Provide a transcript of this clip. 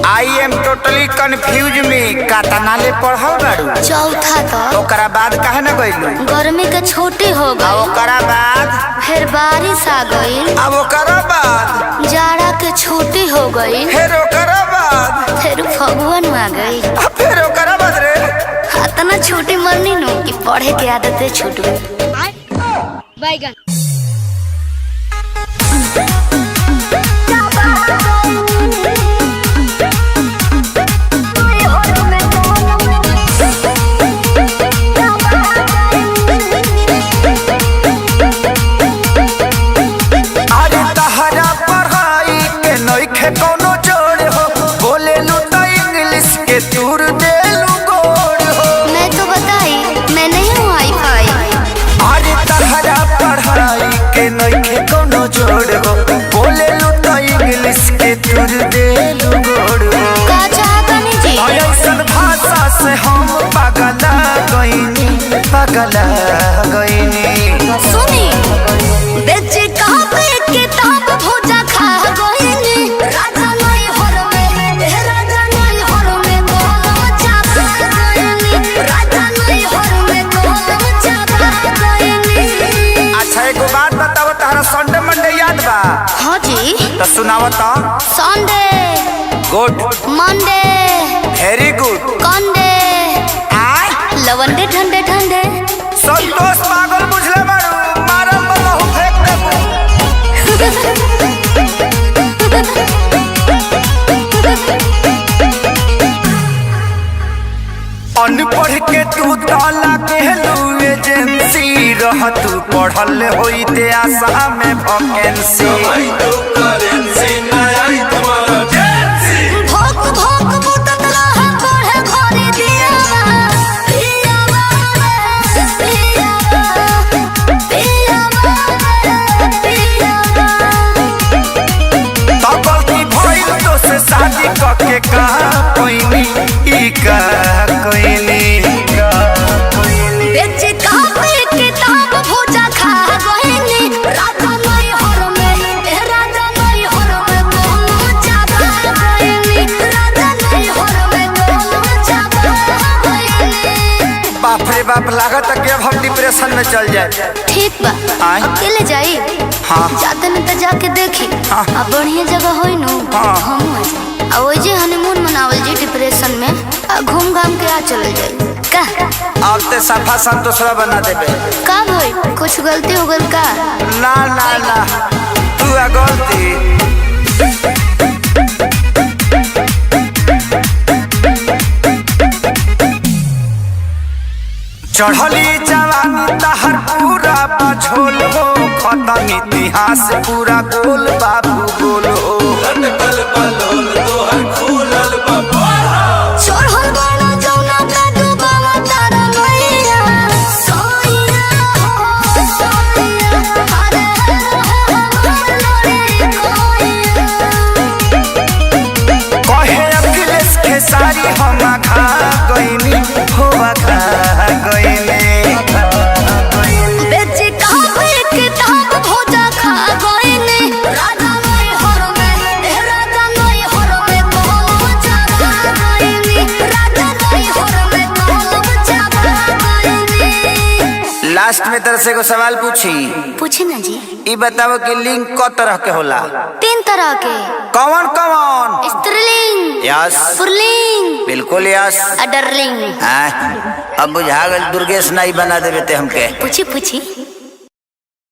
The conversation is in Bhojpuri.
आई एम टोटली कंफ्यूज में कातना ले पढ़ल बाड़ू। चौथा तक। ओकरा बाद काहे न गइलू? गर्मी के छुट्टी हो गई। ओकरा बाद फिर बारिश आ गई। अब ओकरा बाद जाड़ा के छुट्टी हो गई। फिर ओकरा बाद फिर फगुन आ गई। फिर ओकरा बाद रे इतना छुट्टी मरनी नु कि पढ़े के आदत छूट गई। बैगन कोनो जोड़ हो, बोले लू तो इंग्लिश के तूर दे लू गोड़ हो। मैं तो बताई मैं नहीं हूँ वाईफाई। अरे तहरा पढ़ाई के नइखे कोनो जोड़ हो, बोले लू तो इंग्लिश के तूर दे लू गोड़ हो। का चाहतनी जी? ऐसन भाषा से हम पगला गईनी। सुनी बेचे कापे किताब भोजा खा गईनी। राजा नहीं हर में राजा नहीं हर में गोलम चापा गईनी। राजा नहीं हर में गोलम चापा गईनी। अच्छा एगो बात बताओ, तहरा संडे मंडे याद बा? हाँ जी। तो सुनाओ तो। Sunday good, Monday very good, कंडे लवंडे ठंडे ठंडे। संतोष पागल बुझले बारू, मारल बहु फेंक देबू। अनपढ़ के तू ताला कहलू एजेंसी रह, तू पढ़ल होइते आशा में वैकेंसी। भोग भोग बुतत रह पढ़े घरे दियावा। पियावा पियावा पियावा पियावा। तो गलती भइल तो से शादी करके कहा कोइनी ई का कोइनी। बेचे कापे किताब भोजा खा गईनी। राजा नहीं हर में राजा नहीं हर में गोलम चापा गईनी। राजा नहीं हर में गोलम चापा गईनी। बाप रे बाप, लागत है कि अब हम डिप्रेशन में चल जाए। ठीक बा, अकेले जाई? हाँ जाते न तो जाके देखी। हाँ। अब बढ़िया जगह होई नु हाँ। हम आ जाए। अब वही जे हनीमून मनावल जी डिप्रेशन में घूम घाम के आ चल जाए। का अब ते सफा संतोषरा बना देबे। का भाई कुछ गलती हो गल का? ना ना ना, तू आ गलती। चढ़ली जवानी तहर पूरा बझोल हो, खत्म इतिहास पूरा गोल बाबू गोल हो। चढ़ल बाड़ा जौना का डूबावा तारा नैया। सोइया हो सोइया अरे लड़े कोइया। कहे अखिलेश खेसारी हम खा गईनी हो, खा गईनी। बेचे कापे किताब भोजा खा गईनी। राजा नहीं हर में राजा नहीं हर में गोलम चापा गईनी। राजा नहीं हर में गोलम चापा गईनी। लास्ट में तरह से को सवाल पूछे ना जी। ई बताओ कि लिंग क तरह के होला? 3 तरह के। कौन कौन? स्त्रीलिंग, यस, पुल्लिंग, बिल्कुल यस, अडरलिंग। अब बुझा गल दुर्गेश नाई बना देवे ते हमके। पूछी